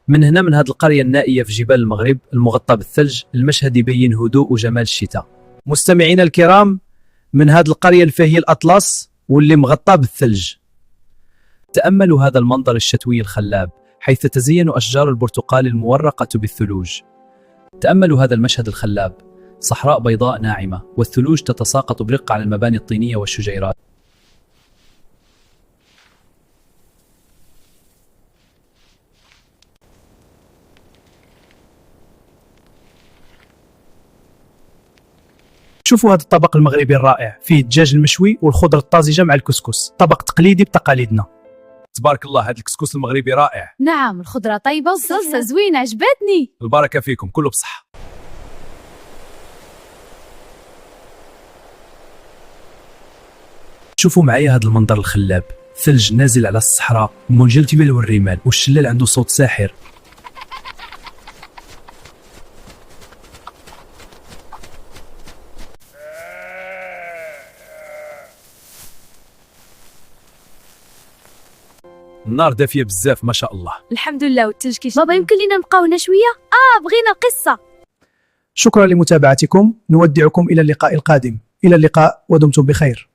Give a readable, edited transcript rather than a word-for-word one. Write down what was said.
من هنا من هذه القرية النائية في جبال المغرب المغطى بالثلج، المشهد يبين هدوء وجمال الشتاء. مستمعينا الكرام، من هذه القرية اللي فيها الأطلس واللي مغطى بالثلج، تأملوا هذا المنظر الشتوي الخلاب حيث تتزين أشجار البرتقال المورقة بالثلوج. تأملوا هذا المشهد الخلاب، صحراء بيضاء ناعمة والثلوج تتساقط برقة على المباني الطينية والشجيرات. شوفوا هذا الطبق المغربي الرائع، فيه الدجاج المشوي والخضر الطازجة مع الكسكس، طبق تقليدي بتقاليدنا. تبارك الله، هذا الكسكس المغربي رائع. نعم، الخضرة طيبة والصلصة زوينة، عجبتني. البركة فيكم، كله بصحة. شوفوا معايا هذا المنظر الخلاب، ثلج نازل على الصحراء ومنجل الجبال والرمال، والشلال عنده صوت ساحر. النار دافية بزاف ما شاء الله. الحمد لله. والثلج كيشد. بابا يمكن لنا نبقاو هنا شوية؟ بغينا القصة. شكرا لمتابعتكم، نودعكم إلى اللقاء القادم. إلى اللقاء ودمتم بخير.